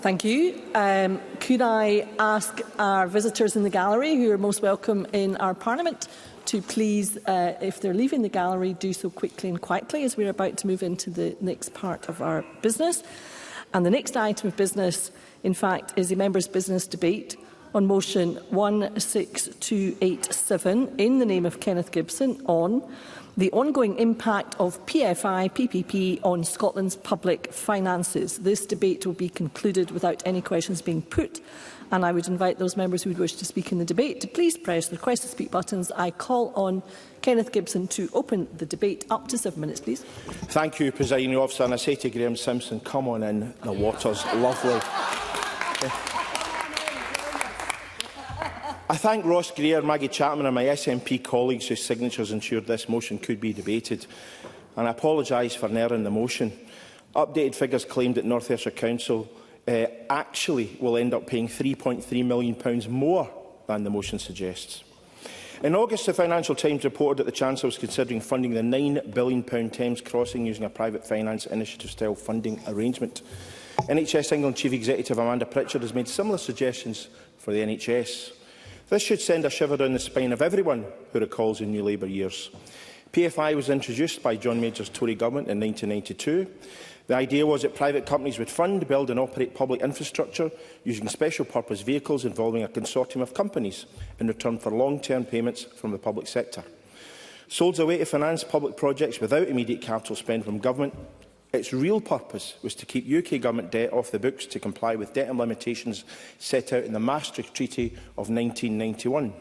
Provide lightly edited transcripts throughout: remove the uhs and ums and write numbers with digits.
Thank you. Could I ask our visitors in the gallery, who are most welcome in our Parliament, to please, if they're leaving the gallery, do so quickly and quietly, as we're about to move into the next part of our business. And the next item of business, in fact, is the members' business debate on motion 16287 in the name of Kenneth Gibson on the ongoing impact of PFI PPP on Scotland's public finances. This debate will be concluded without any questions being put, and I would invite those members who would wish to speak in the debate to please press the request to speak buttons. I call on Kenneth Gibson to open the debate. Up to 7 minutes, please. Thank you, Presiding Officer. And I say to Graham Simpson, come on in, the water's lovely. I thank Ross Greer, Maggie Chapman and my SNP colleagues whose signatures ensured this motion could be debated. And I apologise for narrowing the motion. Updated figures claimed that North Ayrshire Council actually will end up paying £3.3 million more than the motion suggests. In August, the Financial Times reported that the Chancellor was considering funding the £9 billion Thames crossing using a private finance initiative-style funding arrangement. NHS England Chief Executive Amanda Pritchard has made similar suggestions for the NHS. This should send a shiver down the spine of everyone who recalls the New Labour years. PFI was introduced by John Major's Tory government in 1992. The idea was that private companies would fund, build and operate public infrastructure using special purpose vehicles involving a consortium of companies in return for long-term payments from the public sector. Sold as a way to finance public projects without immediate capital spend from government, its real purpose was to keep UK government debt off the books to comply with debt and limitations set out in the Maastricht Treaty of 1991.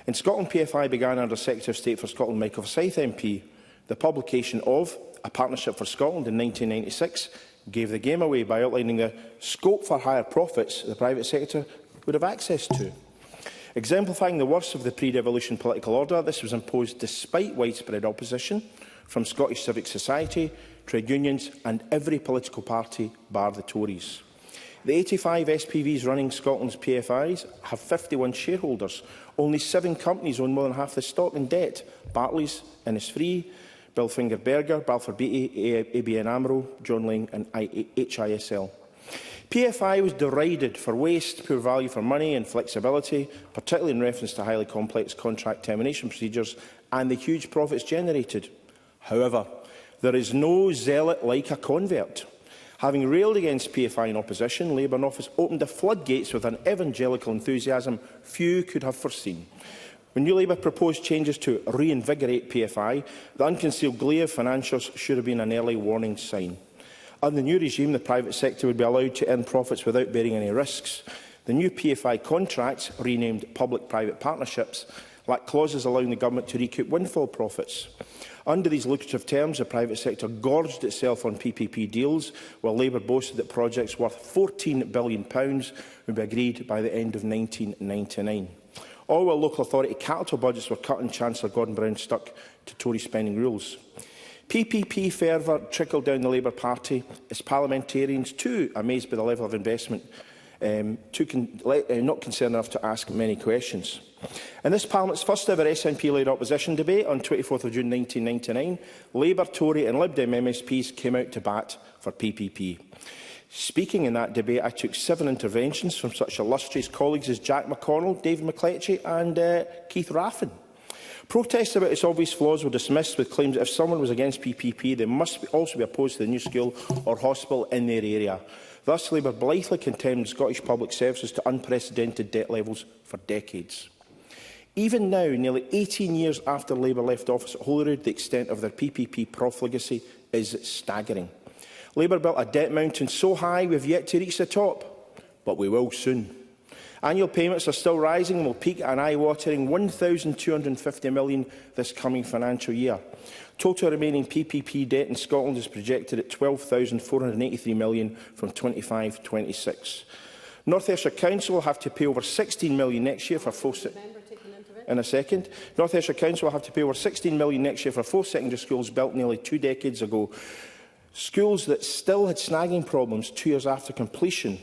In Scotland, PFI began under Secretary of State for Scotland Michael Forsyth MP. The publication of A Partnership for Scotland in 1996 gave the game away by outlining the scope for higher profits the private sector would have access to. Exemplifying the worst of the pre-devolution political order, this was imposed despite widespread opposition from Scottish civic society, trade unions and every political party bar the Tories. The 85 SPVs running Scotland's PFIs have 51 shareholders. Only 7 companies own more than half the stock and debt: Barclays, Innisfree, Bilfinger Berger, Balfour Beatty, ABN AMRO, John Laing and HISL. PFI was derided for waste, poor value for money and flexibility, particularly in reference to highly complex contract termination procedures and the huge profits generated. However, there is no zealot like a convert. Having railed against PFI in opposition, Labour in office opened the floodgates with an evangelical enthusiasm few could have foreseen. When New Labour proposed changes to reinvigorate PFI, the unconcealed glee of financiers should have been an early warning sign. Under the new regime, the private sector would be allowed to earn profits without bearing any risks. The new PFI contracts, renamed public-private partnerships, lack clauses allowing the government to recoup windfall profits. Under these lucrative terms, the private sector gorged itself on PPP deals, while Labour boasted that projects worth £14 billion would be agreed by the end of 1999. All while local authority capital budgets were cut and Chancellor Gordon Brown stuck to Tory spending rules. PPP fervour trickled down the Labour Party as parliamentarians, too, amazed by the level of investment, not concerned enough to ask many questions. In this Parliament's first ever SNP-led opposition debate on 24 June 1999, Labour, Tory and Lib Dem MSPs came out to bat for PPP. Speaking in that debate, I took 7 interventions from such illustrious colleagues as Jack McConnell, David McCletchie and Keith Raffin. Protests about its obvious flaws were dismissed with claims that if someone was against PPP, they must also be opposed to the new school or hospital in their area. Thus, Labour blithely condemned Scottish public services to unprecedented debt levels for decades. Even now, nearly 18 years after Labour left office at Holyrood, the extent of their PPP profligacy is staggering. Labour built a debt mountain so high we have yet to reach the top, but we will soon. Annual payments are still rising and will peak at an eye-watering £1,250 million this coming financial year. Total remaining PPP debt in Scotland is projected at £12,483 million from 25-26. North Ayrshire Council will have to pay over £16 million next year for North Ayrshire Council will have to pay over £16 million next year for 4 secondary schools built nearly 2 decades ago. Schools that still had snagging problems 2 years after completion.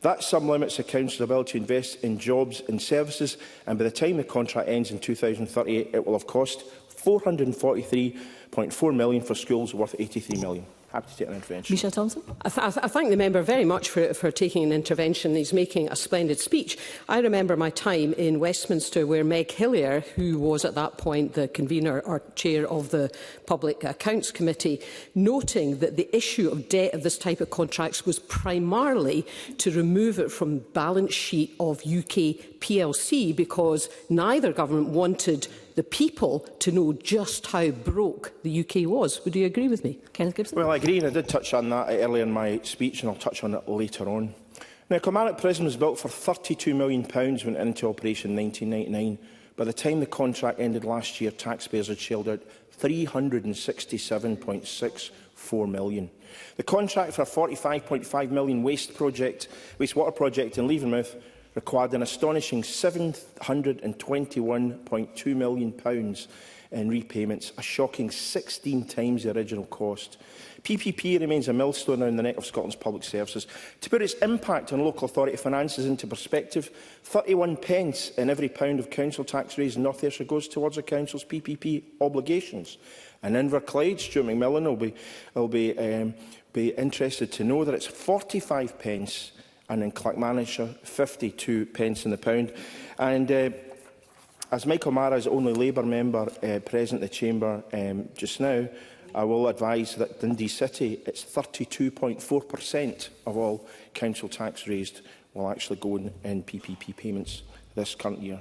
That sum limits the Council's ability to invest in jobs and services, and by the time the contract ends in 2038, it will have cost £443.4 million for schools worth £83 million. Happy to take an intervention. Misha Thompson. I thank the member very much for taking an intervention. He's making a splendid speech. I remember my time in Westminster where Meg Hillier, who was at that point the convener or chair of the Public Accounts Committee, noting that the issue of debt of this type of contracts was primarily to remove it from the balance sheet of UK PLC because neither government wanted the people to know just how broke the UK was. Would you agree with me? Kenneth Gibson. Well, I agree, and I did touch on that earlier in my speech, and I'll touch on it later on. Now, Kilmarnock Prison was built for £32 million when it went into operation in 1999. By the time the contract ended last year, taxpayers had shelled out £367.64 million. The contract for a £45.5 million wastewater project in Leavenmouth required an astonishing £721.2 million in repayments, a shocking 16 times the original cost. PPP remains a millstone around the neck of Scotland's public services. To put its impact on local authority finances into perspective, 31 pence in every pound of council tax raised in North Ayrshire goes towards the council's PPP obligations. And in Inverclyde, Stuart McMillan will be interested to know that it's 45 pence, and in Clackmannanshire, 52 pence in the pound. And as Michael Mara is the only Labour member present in the chamber just now, I will advise that Dundee City, it's 32.4% of all council tax raised will actually go in PPP payments this current year.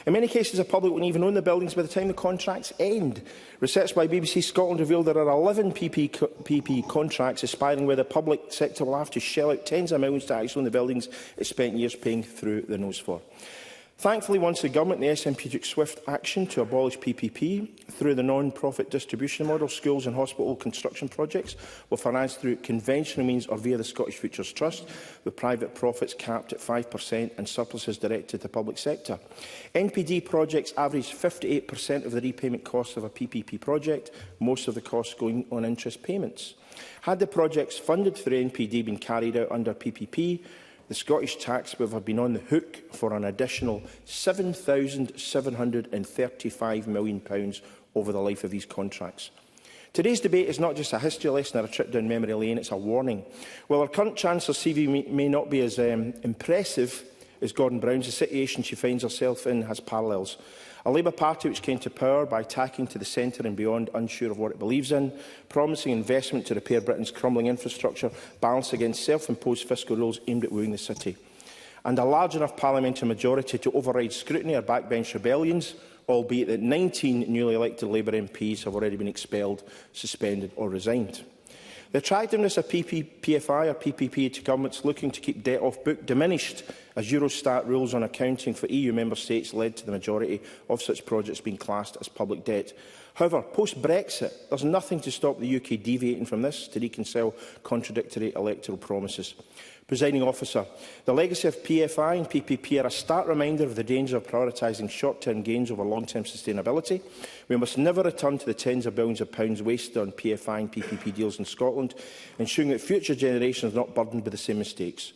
In many cases, the public won't even own the buildings by the time the contracts end. Research by BBC Scotland revealed there are 11 PPP contracts expiring where the public sector will have to shell out tens of millions to actually own the buildings it spent years paying through the nose for. Thankfully, once the government and the SNP took swift action to abolish PPP through the non-profit distribution model, schools and hospital construction projects were financed through conventional means or via the Scottish Futures Trust, with private profits capped at 5% and surpluses directed to the public sector. NPD projects averaged 58% of the repayment costs of a PPP project, most of the costs going on interest payments. Had the projects funded through NPD been carried out under PPP, the Scottish taxpayer have been on the hook for an additional £7,735 million over the life of these contracts. Today's debate is not just a history lesson or a trip down memory lane, it's a warning. While our current Chancellor's CV may not be as impressive as Gordon Brown's, the situation she finds herself in has parallels. A Labour Party which came to power by tacking to the centre and beyond, unsure of what it believes in, promising investment to repair Britain's crumbling infrastructure, balanced against self-imposed fiscal rules aimed at wooing the city. And a large enough parliamentary majority to override scrutiny or backbench rebellions, albeit that 19 newly elected Labour MPs have already been expelled, suspended or resigned. The attractiveness of PFI or PPP to governments looking to keep debt off book diminished as Eurostat rules on accounting for EU member states led to the majority of such projects being classed as public debt. However, post-Brexit, there is nothing to stop the UK deviating from this to reconcile contradictory electoral promises. Presiding Officer, the legacy of PFI and PPP are a stark reminder of the danger of prioritising short-term gains over long-term sustainability. We must never return to the tens of billions of pounds wasted on PFI and PPP deals in Scotland, ensuring that future generations are not burdened with the same mistakes.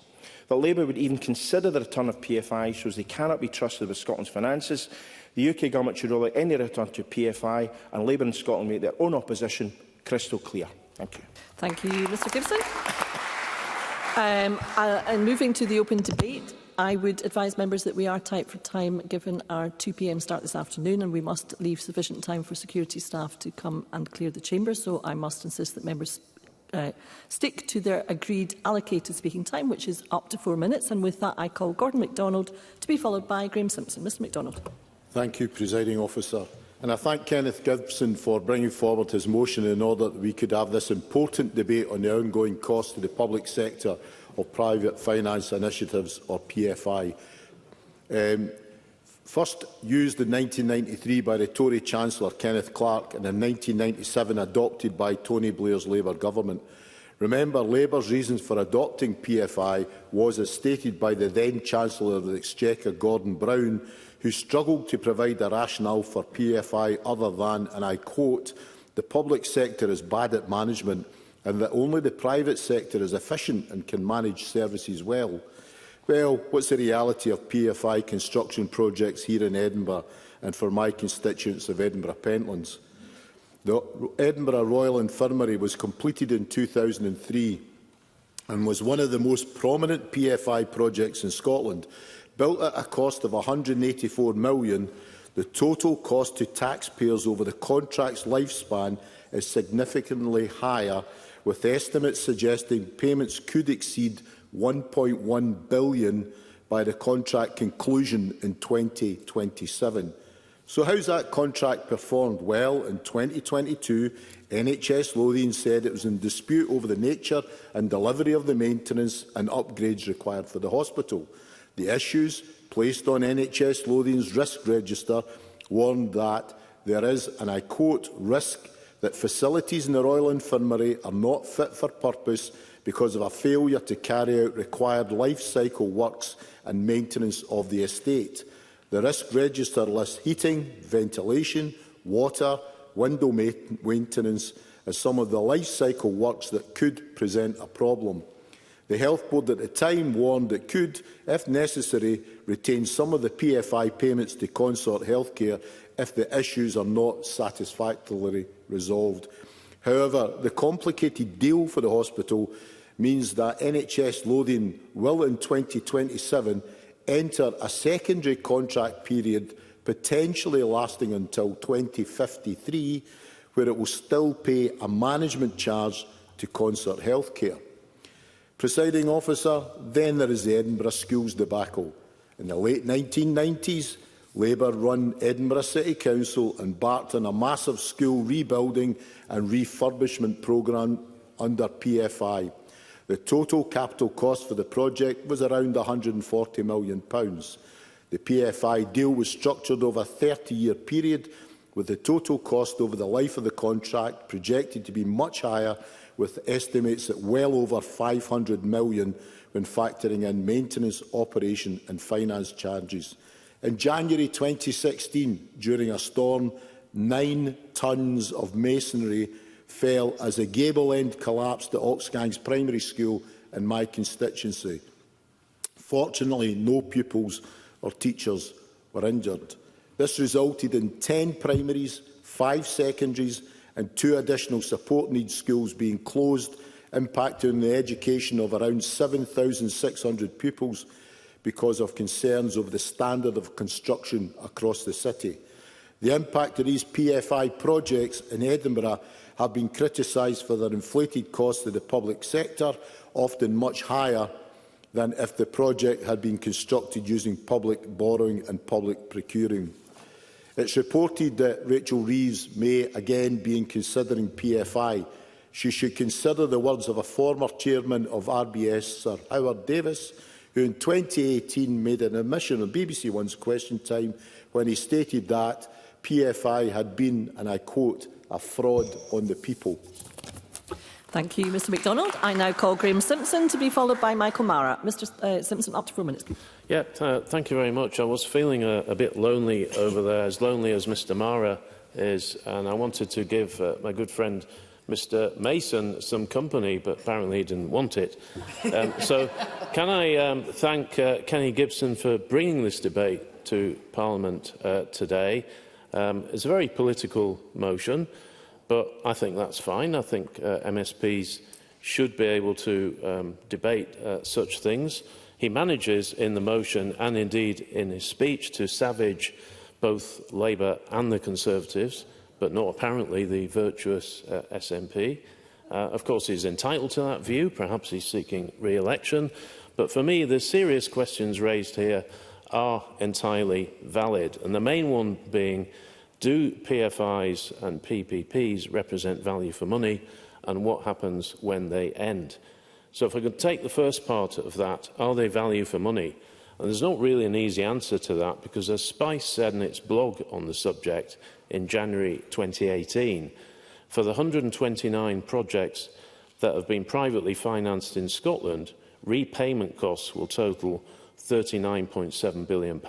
That Labour would even consider the return of PFI shows they cannot be trusted with Scotland's finances. The UK Government should rule out any return to PFI, and Labour in Scotland make their own opposition crystal clear. Thank you. Thank you, Mr Gibson. And moving to the open debate, I would advise members that we are tight for time given our 2 p.m. start this afternoon, and we must leave sufficient time for security staff to come and clear the chamber. So I must insist that members stick to their agreed allocated speaking time, which is up to 4 minutes. And with that, I call Gordon MacDonald to be followed by Graeme Simpson. Mr MacDonald. Thank you, Presiding Officer. And I thank Kenneth Gibson for bringing forward his motion in order that we could have this important debate on the ongoing cost to the public sector of private finance initiatives, or PFI. First used in 1993 by the Tory Chancellor Kenneth Clarke and in 1997 adopted by Tony Blair's Labour government. Remember, Labour's reasons for adopting PFI was, as stated by the then Chancellor of the Exchequer, Gordon Brown, who struggled to provide a rationale for PFI other than, and I quote, "the public sector is bad at management and that only the private sector is efficient and can manage services well." Well, what's the reality of PFI construction projects here in Edinburgh and for my constituents of Edinburgh Pentlands? The Edinburgh Royal Infirmary was completed in 2003 and was one of the most prominent PFI projects in Scotland. Built at a cost of £184 million, the total cost to taxpayers over the contract's lifespan is significantly higher, with estimates suggesting payments could exceed £1.1 billion by the contract conclusion in 2027. So how's that contract performed? Well, in 2022, NHS Lothian said it was in dispute over the nature and delivery of the maintenance and upgrades required for the hospital. The issues placed on NHS Lothian's risk register warned that there is, and I quote, risk that facilities in the Royal Infirmary are not fit for purpose because of a failure to carry out required life cycle works and maintenance of the estate. The risk register lists heating, ventilation, water, window maintenance as some of the life cycle works that could present a problem. The Health Board at the time warned it could, if necessary, retain some of the PFI payments to Consort Healthcare if the issues are not satisfactorily resolved. However, the complicated deal for the hospital means that NHS Lothian will in 2027 enter a secondary contract period potentially lasting until 2053, where it will still pay a management charge to Consort Healthcare. Presiding officer, then there is the Edinburgh Schools debacle. In the late 1990s, Labour-run Edinburgh City Council embarked on a massive school rebuilding and refurbishment programme under PFI. The total capital cost for the project was around £140 million. The PFI deal was structured over a 30-year period, with the total cost over the life of the contract projected to be much higher, with estimates at well over £500 million when factoring in maintenance, operation and finance charges. In January 2016, during a storm, 9 tonnes of masonry fell as a gable end collapsed at Oxgangs Primary School in my constituency. Fortunately, no pupils or teachers were injured. This resulted in 10 primaries, 5 secondaries and 2 additional support needs schools being closed, impacting the education of around 7,600 pupils because of concerns over the standard of construction across the city. The impact of these PFI projects in Edinburgh have been criticised for their inflated costs to the public sector, often much higher than if the project had been constructed using public borrowing and public procuring. It's reported that Rachel Reeves may again be considering PFI. She should consider the words of a former chairman of RBS, Sir Howard Davis, who in 2018 made an admission on BBC One's Question Time when he stated that PFI had been, and I quote, a fraud on the people. Thank you, Mr MacDonald. I now call Graeme Simpson to be followed by Michael Mara. Mr Simpson, up to 4 minutes. Yeah, thank you very much. I was feeling a bit lonely over there, as lonely as Mr Mara is, and I wanted to give my good friend Mr Mason some company, but apparently he didn't want it. So can I thank Kenny Gibson for bringing this debate to Parliament today. It's a very political motion, but I think that's fine. I think MSPs should be able to debate such things. He manages in the motion and indeed in his speech to savage both Labour and the Conservatives, but not apparently the virtuous SNP. Of course, he's entitled to that view. Perhaps he's seeking re-election. But for me, the serious questions raised here are entirely valid. And the main one being, do PFIs and PPPs represent value for money, and what happens when they end? So if I could take the first part of that, are they value for money? And there's not really an easy answer to that, because as Spice said in its blog on the subject in January 2018, for the 129 projects that have been privately financed in Scotland, repayment costs will total £39.7 billion,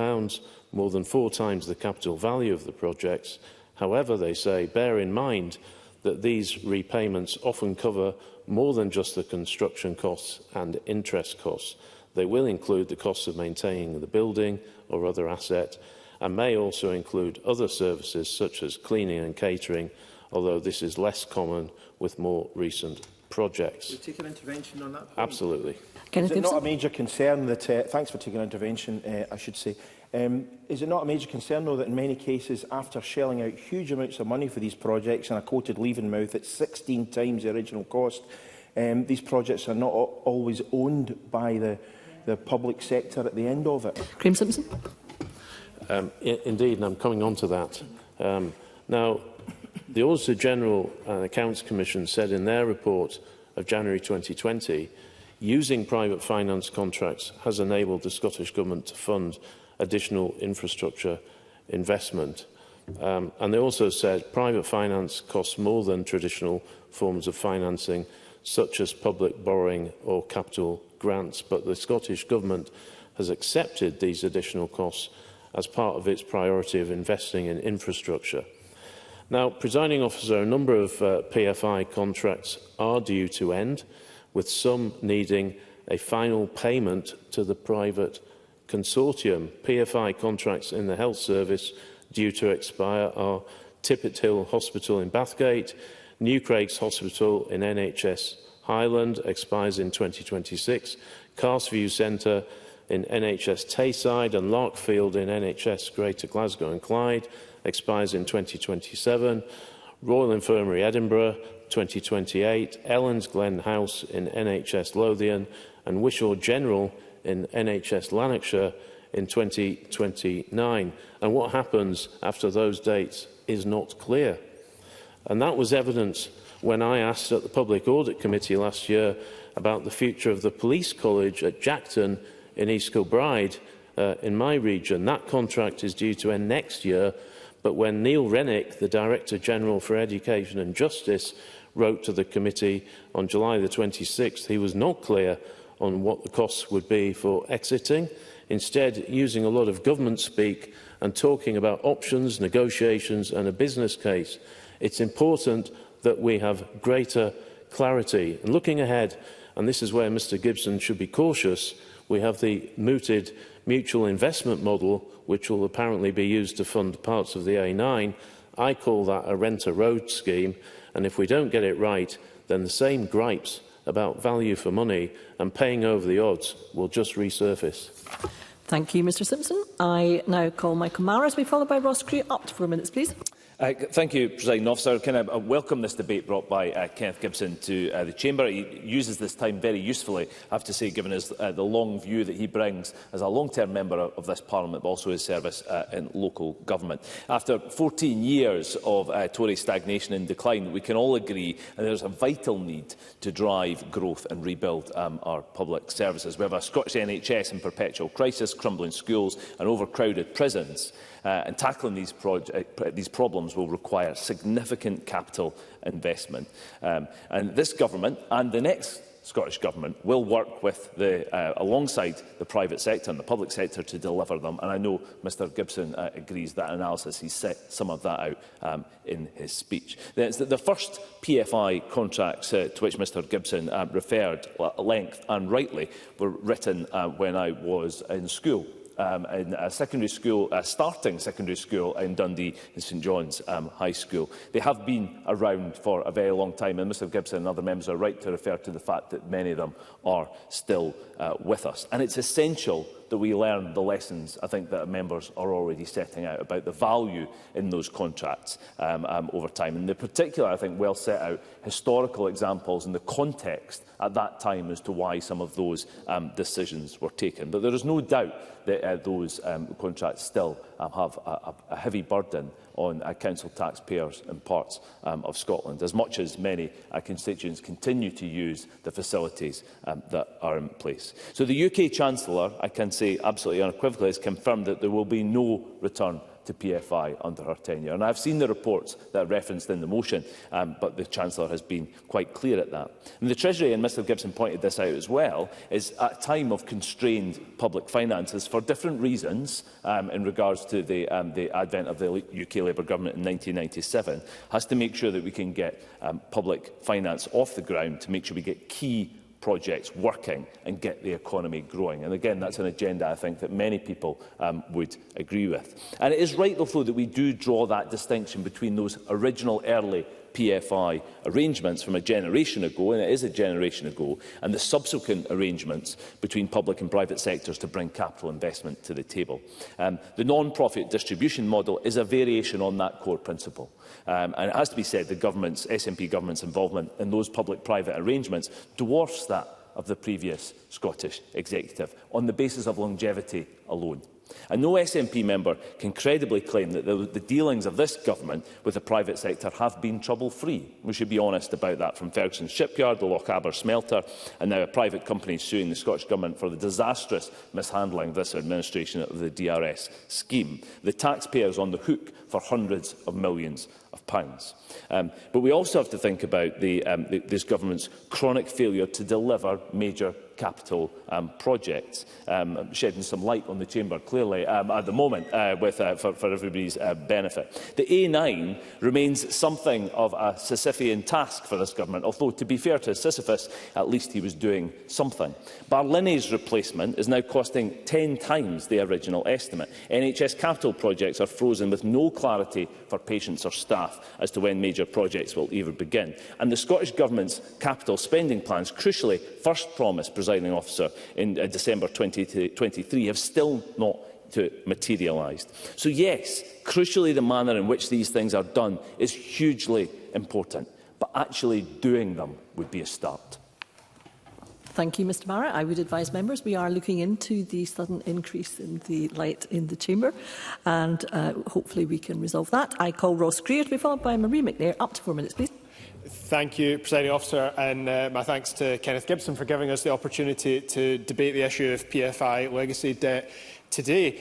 more than 4 times the capital value of the projects. However, they say, bear in mind that these repayments often cover more than just the construction costs and interest costs. They will include the costs of maintaining the building or other asset, and may also include other services such as cleaning and catering although this is less common with more recent projects. Will you take an intervention on that point? Absolutely. Is it not a major concern that... thanks for taking an intervention, I should say. Is it not a major concern, though, that in many cases, after shelling out huge amounts of money for these projects, and I quoted leaving mouth at 16 times the original cost, these projects are not always owned by the public sector at the end of it? Graeme Simpson. Indeed, and I'm coming on to that. Now, the Auditor General and Accounts Commission said in their report of January 2020, using private finance contracts has enabled the Scottish Government to fund additional infrastructure investment. And they also said private finance costs more than traditional forms of financing, such as public borrowing or capital grants, but the Scottish Government has accepted these additional costs as part of its priority of investing in infrastructure. Now, Presiding Officer, a number of PFI contracts are due to end, with some needing a final payment to the private consortium. PFI contracts in the health service due to expire are Tippett Hill Hospital in Bathgate, New Craig's Hospital in NHS Highland expires in 2026, Carsview Centre in NHS Tayside and Larkfield in NHS Greater Glasgow and Clyde expires in 2027, Royal Infirmary Edinburgh 2028, Ellen's Glen House in NHS Lothian and Wishaw General in NHS Lanarkshire in 2029. And what happens after those dates is not clear. And that was evident when I asked at the Public Audit Committee last year about the future of the Police College at Jackton in East Kilbride in my region. That contract is due to end next year, but when Neil Rennick, the Director General for Education and Justice, wrote to the committee on July the 26th, he was not clear on what the costs would be for exiting, instead using a lot of government speak and talking about options, negotiations and a business case. It's important that we have greater clarity. And looking ahead, and this is where Mr Gibson should be cautious, we have the mooted mutual investment model, which will apparently be used to fund parts of the A9. I call that a rent-a-road scheme, and if we don't get it right, then the same gripes about value for money and paying over the odds will just resurface. Thank you, Mr Simpson. I now call Michael Mara to be followed by Ross Crew. Up to 4 minutes, please. Thank you, Presiding Officer. I welcome this debate brought by Kenneth Gibson to the Chamber. He uses this time very usefully, I have to say, given his, the long view that he brings as a long-term member of this Parliament, but also his service in local government. After 14 years of Tory stagnation and decline, we can all agree that there is a vital need to drive growth and rebuild our public services. We have a Scottish NHS in perpetual crisis, crumbling schools and overcrowded prisons. And tackling these problems will require significant capital investment. And this government and the next Scottish Government will work with alongside the private sector and the public sector to deliver them. And I know Mr Gibson agrees that analysis. He set some of that out in his speech. The first PFI contracts to which Mr Gibson referred at length and rightly were written when I was in school. In a secondary school, starting secondary school in Dundee in St John's High School. They have been around for a very long time, and Mr Gibson and other members are right to refer to the fact that many of them are still with us. And it's essential that we learn the lessons, I think, that members are already setting out about the value in those contracts over time. And in particular, I think, well set out historical examples in the context at that time as to why some of those decisions were taken. But there is no doubt that those contracts still have a heavy burden on council taxpayers in parts of Scotland, as much as many constituents continue to use the facilities that are in place. So the UK Chancellor, I can say absolutely unequivocally, has confirmed that there will be no return to PFI under her tenure. And I've seen the reports that are referenced in the motion, but the Chancellor has been quite clear at that. And the Treasury, and Mr Gibson pointed this out as well, is at a time of constrained public finances for different reasons in regards to the advent of the UK Labour Government in 1997, has to make sure that we can get public finance off the ground to make sure we get key projects working and get the economy growing. And again, that's an agenda, I think, that many people would agree with. And it is right, although, that we do draw that distinction between those original early PFI arrangements from a generation ago, and it is a generation ago, and the subsequent arrangements between public and private sectors to bring capital investment to the table. The non-profit distribution model is a variation on that core principle. And it has to be said the SNP government's involvement in those public-private arrangements dwarfs that of the previous Scottish Executive on the basis of longevity alone. And no SNP member can credibly claim that the dealings of this government with the private sector have been trouble-free. We should be honest about that, from Ferguson Shipyard, the Lochaber smelter, and now a private company suing the Scottish Government for the disastrous mishandling of this administration of the DRS scheme. The taxpayers on the hook for hundreds of millions of pounds. But we also have to think about this government's chronic failure to deliver major capital projects, shedding some light on the chamber clearly at the moment for everybody's benefit. The A9 remains something of a Sisyphean task for this government, although, to be fair to Sisyphus, at least he was doing something. Barlinnie's replacement is now costing 10 times the original estimate. NHS capital projects are frozen with no clarity for patients or staff as to when major projects will even begin. And the Scottish Government's capital spending plans, crucially first promised, Presiding Officer, in December 2023, have still not materialised. So yes, crucially the manner in which these things are done is hugely important, but actually doing them would be a start. Thank you, Mr Barrett. I would advise members we are looking into the sudden increase in the light in the chamber, and hopefully we can resolve that. I call Ross Greer to be followed by Marie McNair. Up to 4 minutes, please. Thank you, Presiding Officer, and my thanks to Kenneth Gibson for giving us the opportunity to debate the issue of PFI legacy debt today.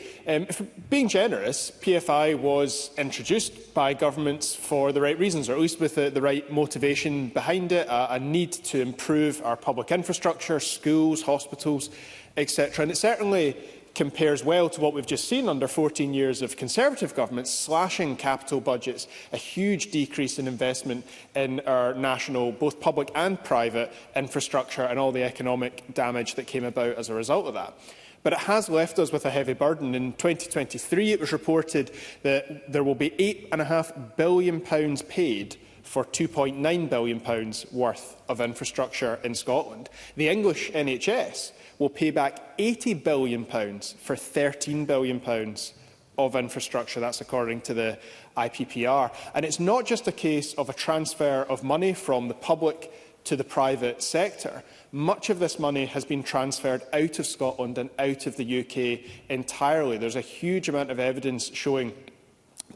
Being generous, PFI was introduced by governments for the right reasons, or at least with the right motivation behind it, a need to improve our public infrastructure, schools, hospitals, etc. And it certainly compares well to what we've just seen under 14 years of Conservative governments, slashing capital budgets, a huge decrease in investment in our national, both public and private, infrastructure, and all the economic damage that came about as a result of that. But it has left us with a heavy burden. In 2023, it was reported that there will be £8.5 billion paid for £2.9 billion worth of infrastructure in Scotland. The English NHS will pay back £80 billion for £13 billion of infrastructure. That's according to the IPPR. And it's not just a case of a transfer of money from the public to the private sector. Much of this money has been transferred out of Scotland and out of the UK entirely. There's a huge amount of evidence showing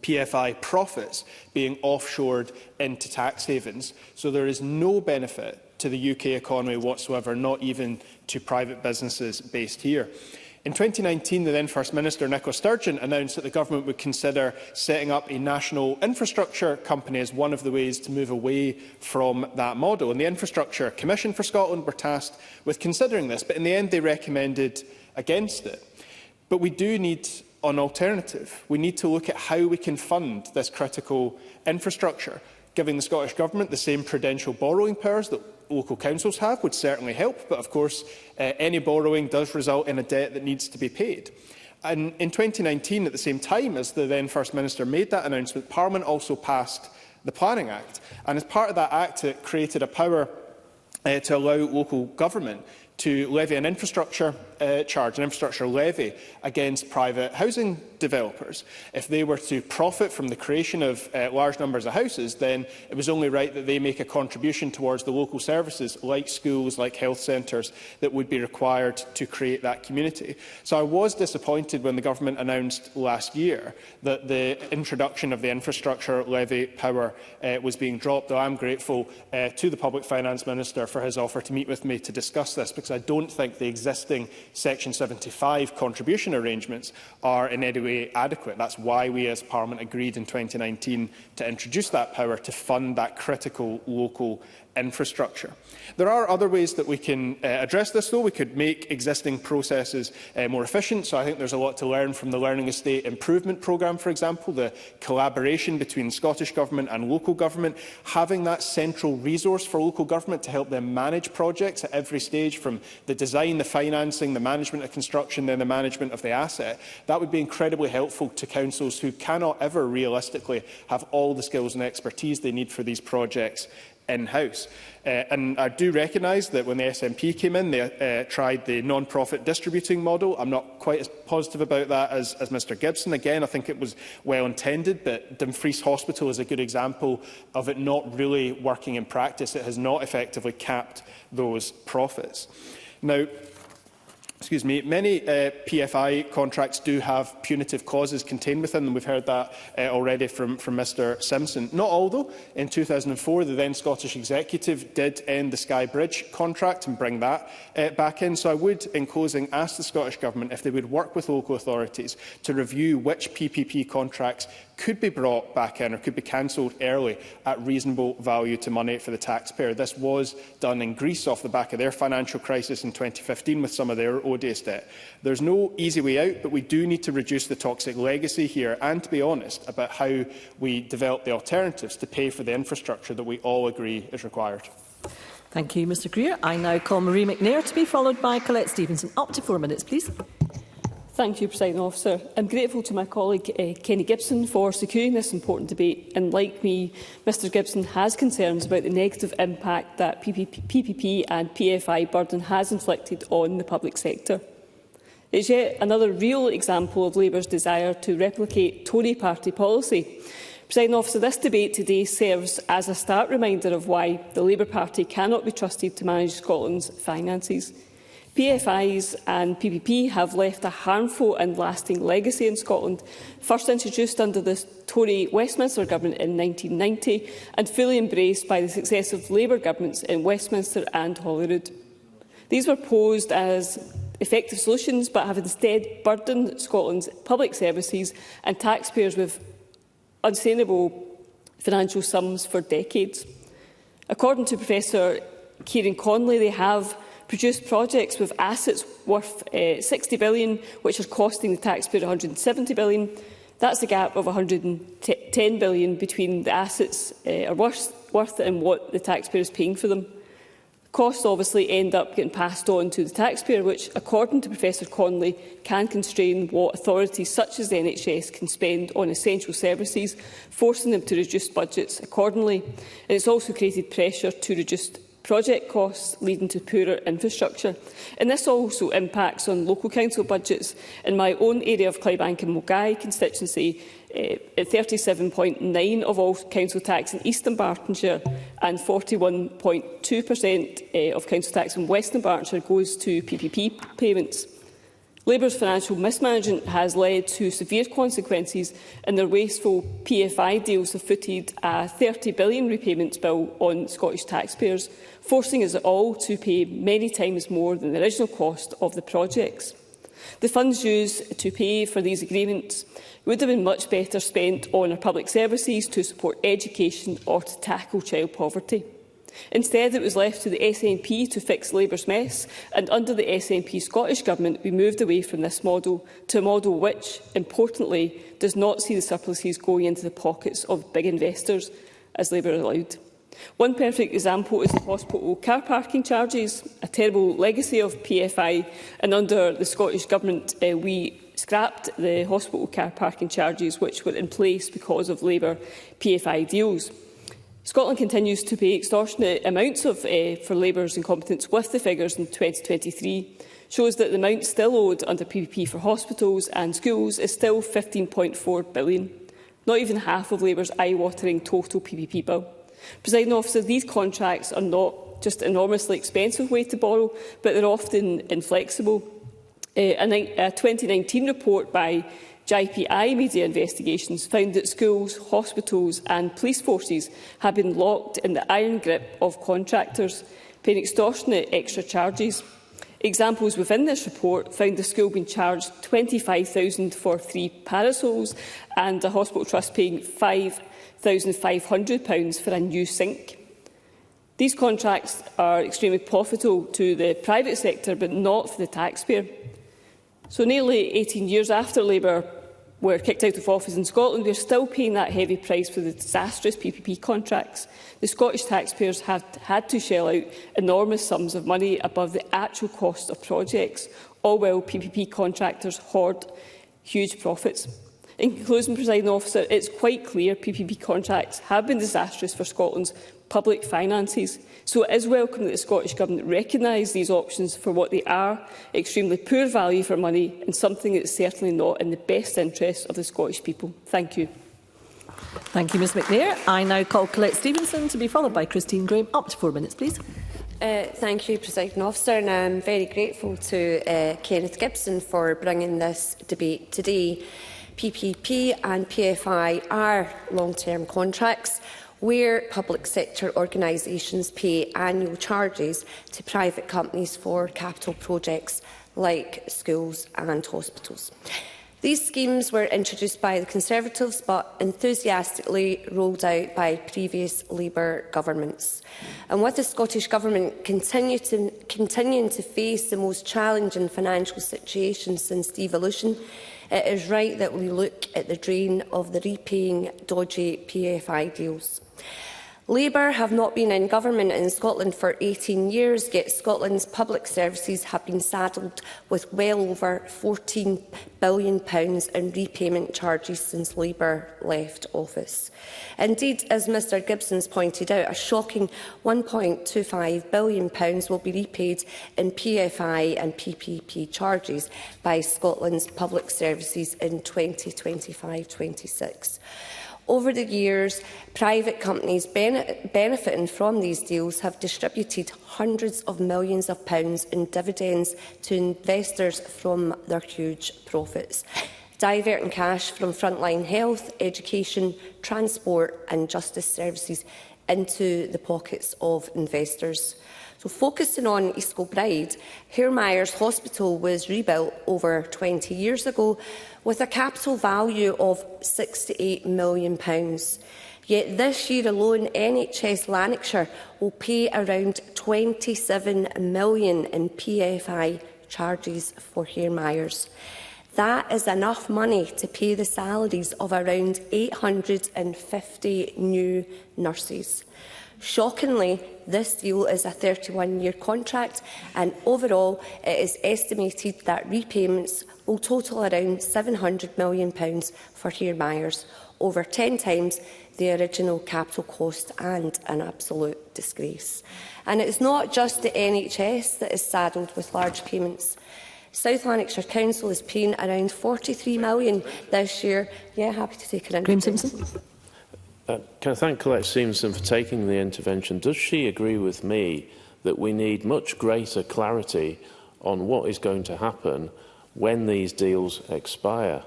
PFI profits being offshored into tax havens. So there is no benefit to the UK economy whatsoever, not even to private businesses based here. In 2019, the then First Minister, Nicola Sturgeon, announced that the government would consider setting up a national infrastructure company as one of the ways to move away from that model. And the Infrastructure Commission for Scotland were tasked with considering this, but in the end they recommended against it. But we do need an alternative. We need to look at how we can fund this critical infrastructure. Giving the Scottish Government the same prudential borrowing powers that local councils have would certainly help, but of course any borrowing does result in a debt that needs to be paid. And in 2019, at the same time as the then First Minister made that announcement, Parliament also passed the Planning Act. And as part of that Act, it created a power to allow local government to levy an infrastructure charge, an infrastructure levy, against private housing developers. If they were to profit from the creation of large numbers of houses, then it was only right that they make a contribution towards the local services, like schools, like health centres, that would be required to create that community. So I was disappointed when the government announced last year that the introduction of the infrastructure levy power was being dropped, though I am grateful to the Public Finance Minister for his offer to meet with me to discuss this, because I don't think the existing Section 75 contribution arrangements are in any way adequate. That's why we as Parliament agreed in 2019 to introduce that power to fund that critical local infrastructure. There are other ways that we can address this, though. We could make existing processes more efficient. So I think there's a lot to learn from the Learning Estate Improvement Programme, for example, the collaboration between Scottish Government and local government, having that central resource for local government to help them manage projects at every stage, from the design, the financing, the management of construction, then the management of the asset. That would be incredibly helpful to councils who cannot ever realistically have all the skills and expertise they need for these projects in-house. And I do recognise that when the SNP came in, they tried the non-profit distributing model. I'm not quite as positive about that as Mr Gibson. Again, I think it was well intended, but Dumfries Hospital is a good example of it not really working in practice. It has not effectively capped those profits. Now, many PFI contracts do have punitive clauses contained within them. We've heard that already from Mr Simpson. Not all, though. In 2004, the then Scottish Executive did end the Skye Bridge contract and bring that back in. So I would, in closing, ask the Scottish Government if they would work with local authorities to review which PPP contracts could be brought back in or could be cancelled early at reasonable value to money for the taxpayer. This was done in Greece off the back of their financial crisis in 2015 with some of their odious debt. There's no easy way out, but we do need to reduce the toxic legacy here and to be honest about how we develop the alternatives to pay for the infrastructure that we all agree is required. Thank you, Mr Greer. I now call Marie McNair to be followed by Colette Stevenson. Up to 4 minutes, please. Thank you, Presiding Officer. I'm grateful to my colleague Kenny Gibson for securing this important debate. And like me, Mr Gibson has concerns about the negative impact that PPP and PFI burden has inflicted on the public sector. It's yet another real example of Labour's desire to replicate Tory party policy. Presiding Officer, this debate today serves as a stark reminder of why the Labour Party cannot be trusted to manage Scotland's finances. PFIs and PPP have left a harmful and lasting legacy in Scotland, first introduced under the Tory Westminster government in 1990 and fully embraced by the successive Labour governments in Westminster and Holyrood. These were posed as effective solutions but have instead burdened Scotland's public services and taxpayers with unsustainable financial sums for decades. According to Professor Kieran Conley, they have produced projects with assets worth £60 billion, which are costing the taxpayer £170 billion. That's a gap of £110 billion between the assets are worth and what the taxpayer is paying for them. Costs obviously end up getting passed on to the taxpayer, which, according to Professor Conley, can constrain what authorities such as the NHS can spend on essential services, forcing them to reduce budgets accordingly. And it's also created pressure to reduce project costs, leading to poorer infrastructure. And this also impacts on local council budgets. In my own area of Clydebank and Mulgai constituency, 37.9% of all council tax in East Dunbartonshire and 41.2% of council tax in West Dunbartonshire goes to PPP payments. Labour's financial mismanagement has led to severe consequences, and their wasteful PFI deals have footed a £30 billion repayments bill on Scottish taxpayers, forcing us all to pay many times more than the original cost of the projects. The funds used to pay for these agreements would have been much better spent on our public services to support education or to tackle child poverty. Instead, it was left to the SNP to fix Labour's mess, and under the SNP Scottish Government, we moved away from this model to a model which, importantly, does not see the surpluses going into the pockets of big investors, as Labour allowed. One perfect example is the hospital car parking charges, a terrible legacy of PFI, and under the Scottish Government, we scrapped the hospital car parking charges, which were in place because of Labour PFI deals. Scotland continues to pay extortionate amounts for Labour's incompetence, with the figures in 2023 shows that the amount still owed under PPP for hospitals and schools is still £15.4 billion, not even half of Labour's eye-watering total PPP bill. Presiding Officer, these contracts are not just an enormously expensive way to borrow, but they're often inflexible. A 2019 report by JPI Media Investigations found that schools, hospitals and police forces have been locked in the iron grip of contractors, paying extortionate extra charges. Examples within this report found the school being charged £25,000 for 3 parasols and a hospital trust paying £5,500 for a new sink. These contracts are extremely profitable to the private sector, but not for the taxpayer. So nearly 18 years after Labour were kicked out of office in Scotland, we are still paying that heavy price for the disastrous PPP contracts. The Scottish taxpayers have had to shell out enormous sums of money above the actual cost of projects, all while PPP contractors hoard huge profits. In conclusion, Presiding Officer, it's quite clear PPP contracts have been disastrous for Scotland's public finances. So it is welcome that the Scottish Government recognise these options for what they are, extremely poor value for money, and something that is certainly not in the best interests of the Scottish people. Thank you. Thank you, Ms McNair. I now call Colette Stevenson to be followed by Christine Graham. Up to 4 minutes, please. Thank you, Presiding Officer, and I'm very grateful to Kenneth Gibson for bringing this debate today. PPP and PFI are long-term contracts where public sector organisations pay annual charges to private companies for capital projects like schools and hospitals. These schemes were introduced by the Conservatives but enthusiastically rolled out by previous Labour governments. And with the Scottish Government continuing to face the most challenging financial situation since devolution, it is right that we look at the drain of the repaying dodgy PFI deals. Labour have not been in government in Scotland for 18 years, yet Scotland's public services have been saddled with well over £14 billion in repayment charges since Labour left office. Indeed, as Mr Gibson's pointed out, a shocking £1.25 billion will be repaid in PFI and PPP charges by Scotland's public services in 2025-26. Over the years, private companies benefiting from these deals have distributed hundreds of millions of pounds in dividends to investors from their huge profits, diverting cash from frontline health, education, transport and justice services into the pockets of investors. So, focusing on East Kilbride, Hairmyres Hospital was rebuilt over 20 years ago with a capital value of £68 million. Yet this year alone, NHS Lanarkshire will pay around £27 million in PFI charges for Hairmyres. That is enough money to pay the salaries of around 850 new nurses. Shockingly, this deal is a 31-year contract, and overall it is estimated that repayments will total around £700 million for Hairmyres, over 10 times the original capital cost, and an absolute disgrace. And it is not just the NHS that is saddled with large payments. South Lanarkshire Council is paying around £43 million this year. Yeah, happy to take it in. Graham Simpson. Can I thank Colette Stevenson for taking the intervention? Does she agree with me that we need much greater clarity on what is going to happen when these deals expire,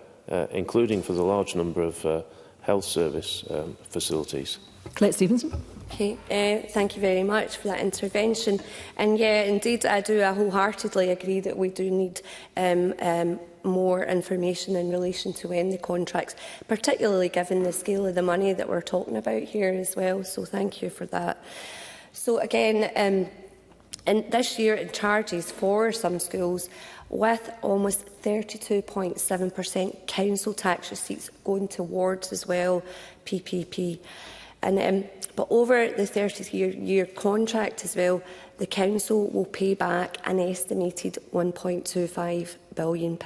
including for the large number of health service facilities? Colette Stevenson. Okay, thank you very much for that intervention. And yeah, indeed, I wholeheartedly agree that we do need more information in relation to when the contracts, particularly given the scale of the money that we're talking about here as well. So thank you for that. So again, in this year in charges for some schools, with almost 32.7% council tax receipts going towards as well PPP. And but over the 30-year contract as well, the council will pay back an estimated £1.25 billion.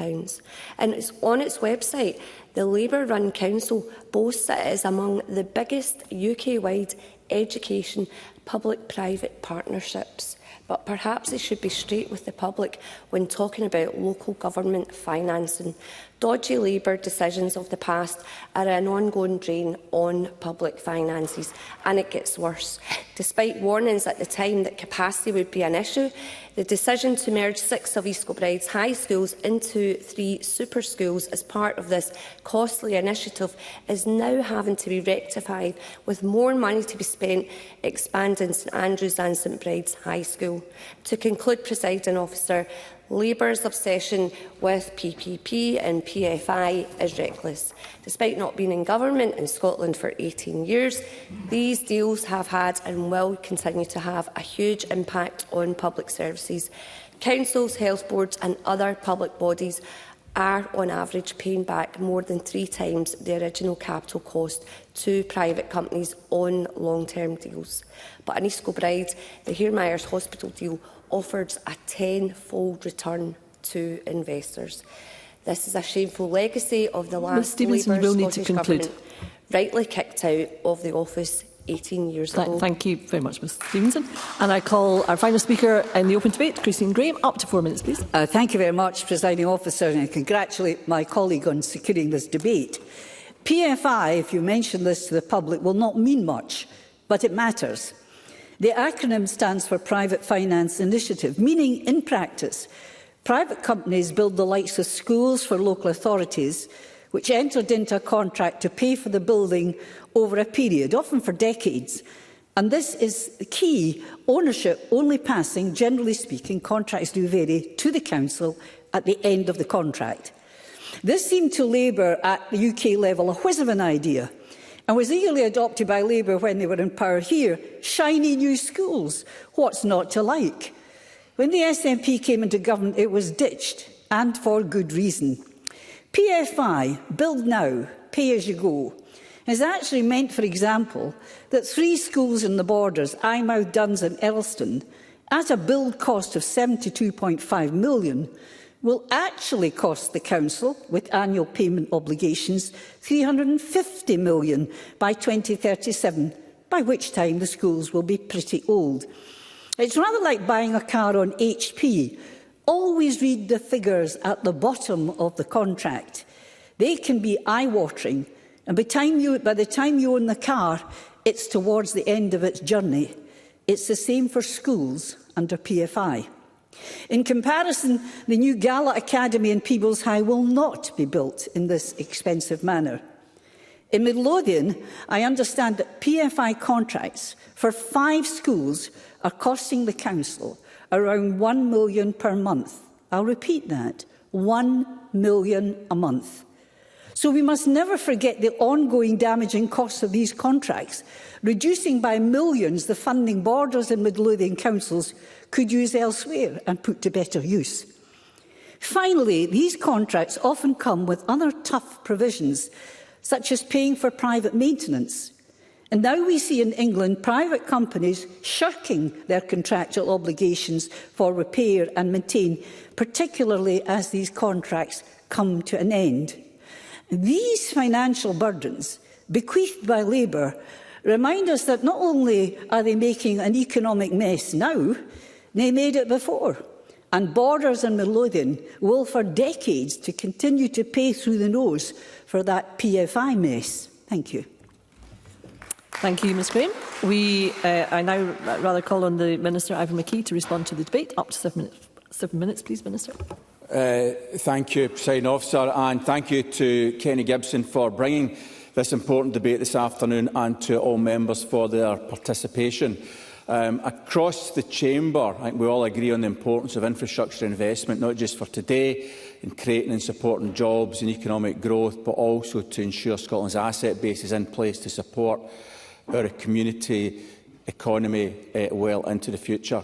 And it's on its website, the Labour-run council boasts that it is among the biggest UK-wide education public-private partnerships. But perhaps it should be straight with the public when talking about local government financing. Dodgy Labour decisions of the past are an ongoing drain on public finances, and it gets worse. Despite warnings at the time that capacity would be an issue, the decision to merge 6 of East Kilbride's high schools into 3 super schools as part of this costly initiative is now having to be rectified, with more money to be spent expanding St Andrews and St Bride's High School. To conclude, Presiding Officer, Labour's obsession with PPP and PFI is reckless. Despite not being in government in Scotland for 18 years, these deals have had and will continue to have a huge impact on public services. Councils, health boards and other public bodies are on average paying back more than 3 times the original capital cost to private companies on long-term deals. But in East Kilbride, the Hearmyres Hospital deal offers a 10-fold return to investors. This is a shameful legacy of the last Labour Scottish Government, rightly kicked out of the office 18 years ago. Thank you very much, Ms Stevenson. And I call our final speaker in the open debate, Christine Graham. Up to 4 minutes, please. Thank you very much, Presiding Officer, and I congratulate my colleague on securing this debate. PFI, if you mention this to the public, will not mean much, but it matters. The acronym stands for Private Finance Initiative, meaning in practice, private companies build the likes of schools for local authorities, which entered into a contract to pay for the building over a period, often for decades. And this is key. Ownership only passing, generally speaking, contracts do vary, to the Council at the end of the contract. This seemed to Labour at the UK level a whiz of an idea, and was eagerly adopted by Labour when they were in power here. Shiny new schools. What's not to like? When the SNP came into government, it was ditched, and for good reason. PFI, build now, pay as you go, is actually meant, for example, that 3 schools in the borders, Eyemouth, Duns and Earlston, at a build cost of £72.5 million, will actually cost the Council, with annual payment obligations, £350 million by 2037, by which time the schools will be pretty old. It's rather like buying a car on HP. Always read the figures at the bottom of the contract. They can be eye-watering, and by the time you own the car, it's towards the end of its journey. It's the same for schools under PFI. In comparison, the new Gala Academy in Peebles High will not be built in this expensive manner. In Midlothian, I understand that PFI contracts for 5 schools are costing the Council around £1 million per month. I'll repeat that, £1 million a month. So we must never forget the ongoing damaging costs of these contracts, reducing by millions the funding borders and Midlothian councils could use elsewhere and put to better use. Finally, these contracts often come with other tough provisions, such as paying for private maintenance. And now we see in England private companies shirking their contractual obligations for repair and maintain, particularly as these contracts come to an end. These financial burdens, bequeathed by Labour, remind us that not only are they making an economic mess now, they made it before. And Borders and Midlothian will for decades to continue to pay through the nose for that PFI mess. Thank you. Thank you, Ms Graham. I now rather call on the Minister, Ivan McKee, to respond to the debate. Up to 7 minutes. 7 minutes, please, Minister. Thank you, Presiding Officer, and thank you to Kenny Gibson for bringing this important debate this afternoon, and to all members for their participation. Across the Chamber, I think we all agree on the importance of infrastructure investment, not just for today, in creating and supporting jobs and economic growth, but also to ensure Scotland's asset base is in place to support our community economy well into the future.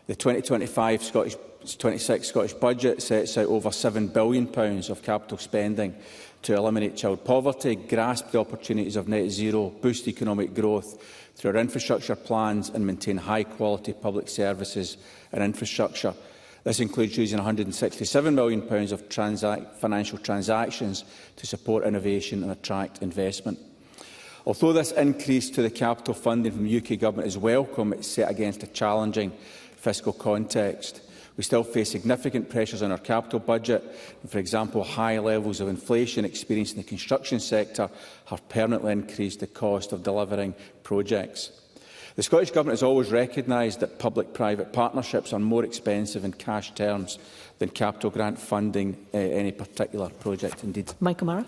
The 2025-26 Scottish Budget sets out over £7 billion of capital spending to eliminate child poverty, grasp the opportunities of net zero, boost economic growth through our infrastructure plans and maintain high-quality public services and infrastructure. This includes using £167 million of financial transactions to support innovation and attract investment. Although this increase to the capital funding from the UK Government is welcome, it is set against a challenging fiscal context. We still face significant pressures on our capital budget. For example, high levels of inflation experienced in the construction sector have permanently increased the cost of delivering projects. The Scottish Government has always recognised that public-private partnerships are more expensive in cash terms than capital grant funding any particular project. Indeed. Michael Mara.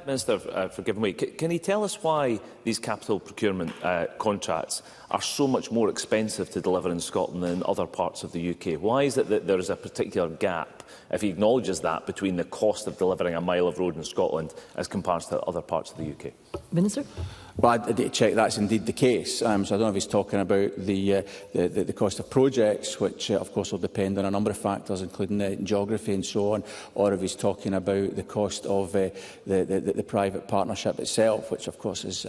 Minister, for giving way. Can he tell us why these capital procurement contracts are so much more expensive to deliver in Scotland than in other parts of the UK? Why is it that there is a particular gap, if he acknowledges that, between the cost of delivering a mile of road in Scotland as compared to other parts of the UK? Minister. Well, I need to check that's indeed the case. So I don't know if he's talking about the cost of projects, which of course will depend on a number of factors, including geography and so on, or if he's talking about the cost of the private partnership itself, which of course is,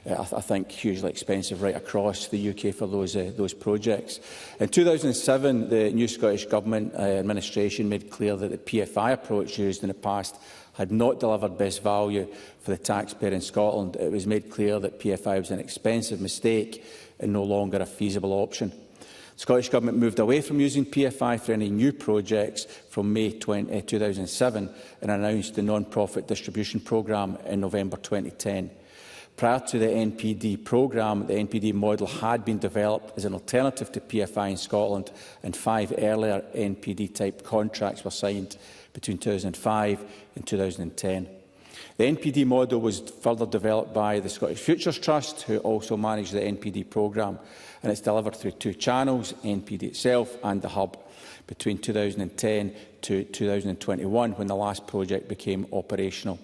I think, hugely expensive right across the UK for those projects. In 2007, the new Scottish Government administration made clear that the PFI approach used in the past had not delivered best value for the taxpayer in Scotland. It was made clear that PFI was an expensive mistake and no longer a feasible option. The Scottish Government moved away from using PFI for any new projects from May 2007 and announced the non-profit distribution programme in November 2010. Prior to the NPD programme, the NPD model had been developed as an alternative to PFI in Scotland, and 5 earlier NPD-type contracts were signed between 2005 and 2010. The NPD model was further developed by the Scottish Futures Trust, who also managed the NPD programme, and it's delivered through 2 channels, NPD itself and the Hub, between 2010 to 2021, when the last project became operational.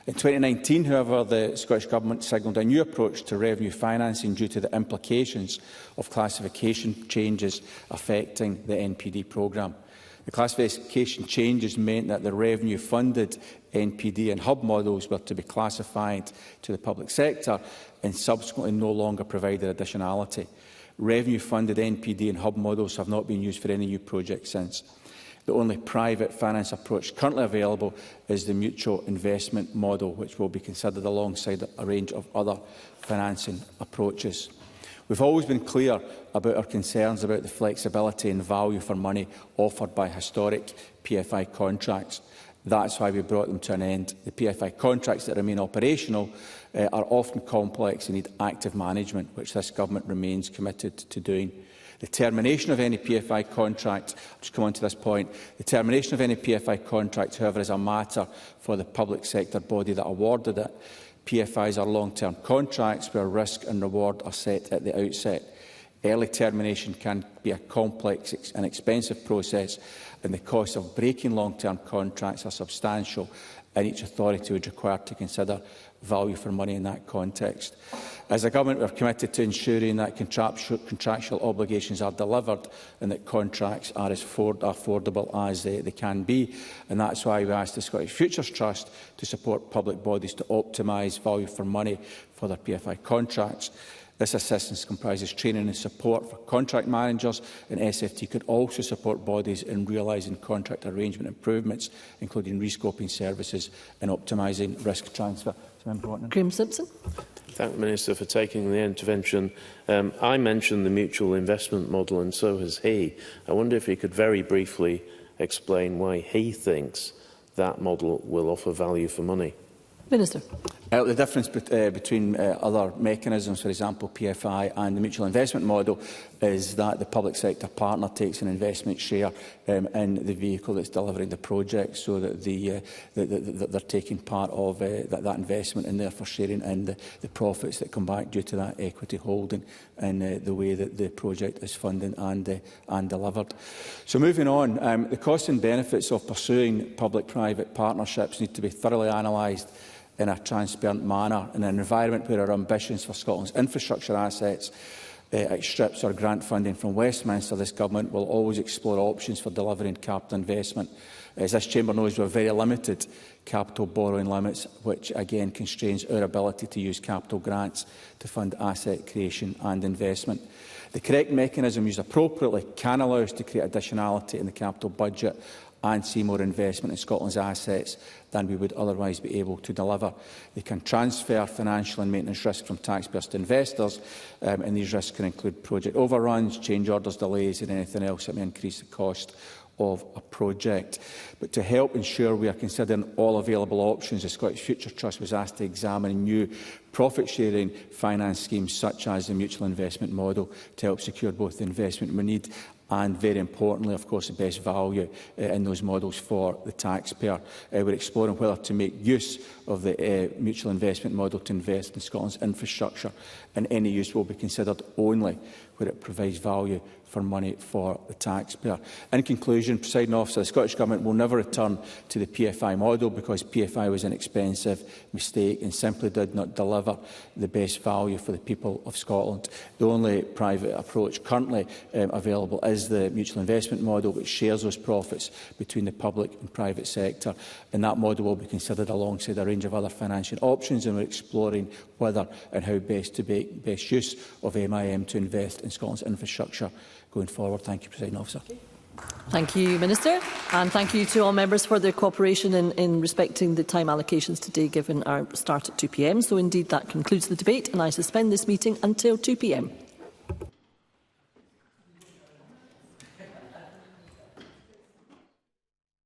In 2019, however, the Scottish Government signalled a new approach to revenue financing due to the implications of classification changes affecting the NPD programme. The classification changes meant that the revenue-funded NPD and hub models were to be classified to the public sector and subsequently no longer provided additionality. Revenue-funded NPD and hub models have not been used for any new project since. The only private finance approach currently available is the mutual investment model, which will be considered alongside a range of other financing approaches. We've always been clear about our concerns about the flexibility and value for money offered by historic PFI contracts. That's why we brought them to an end. The PFI contracts that remain operational are often complex and need active management, which this Government remains committed to doing. The termination of any PFI contract, I'll just come on to this point, the termination of any PFI contract, however, is a matter for the public sector body that awarded it. PFIs are long-term contracts where risk and reward are set at the outset. Early termination can be a complex and expensive process, and the costs of breaking long-term contracts are substantial, and each authority would require to consider value for money in that context. As a Government, we are committed to ensuring that contractual obligations are delivered and that contracts are as affordable as they can be. And that's why we asked the Scottish Futures Trust to support public bodies to optimise value for money for their PFI contracts. This assistance comprises training and support for contract managers, and SFT could also support bodies in realising contract arrangement improvements, including rescoping services and optimising risk transfer. Graham Simpson. Thank the Minister for taking the intervention. I mentioned the mutual investment model, and so has he. I wonder if he could very briefly explain why he thinks that model will offer value for money. Minister. The difference between other mechanisms, for example PFI and the mutual investment model, is that the public sector partner takes an investment share in the vehicle that's delivering the project, so that they're taking part of that investment and therefore sharing in the profits that come back due to that equity holding and the way that the project is funded and delivered. So moving on, the costs and benefits of pursuing public-private partnerships need to be thoroughly analysed in a transparent manner in an environment where our ambitions for Scotland's infrastructure assets outstrips our grant funding from Westminster. This Government will always explore options for delivering capital investment. As this Chamber knows, we have very limited capital borrowing limits, which again constrains our ability to use capital grants to fund asset creation and investment. The correct mechanism used appropriately can allow us to create additionality in the capital budget and see more investment in Scotland's assets than we would otherwise be able to deliver. They can transfer financial and maintenance risk from taxpayers to investors, and these risks can include project overruns, change orders, delays and anything else that may increase the cost of a project. But to help ensure we are considering all available options, the Scottish Future Trust was asked to examine new profit-sharing finance schemes such as the mutual investment model to help secure both the investment we need and, very importantly, of course, the best value in those models for the taxpayer. We're exploring whether to make use of the mutual investment model to invest in Scotland's infrastructure, and any use will be considered only where it provides value for money for the taxpayer. In conclusion, Presiding Officer, the Scottish Government will never return to the PFI model because PFI was an expensive mistake and simply did not deliver the best value for the people of Scotland. The only private approach currently available is the mutual investment model, which shares those profits between the public and private sector, and that model will be considered alongside a range of other financing options, and we're exploring whether and how best to make best use of MIM to invest in Scotland's infrastructure going forward. Thank you, Presiding Officer. Thank you, Minister, and thank you to all members for their cooperation in respecting the time allocations today, given our start at 2 p.m. So indeed that concludes the debate, and I suspend this meeting until 2 p.m.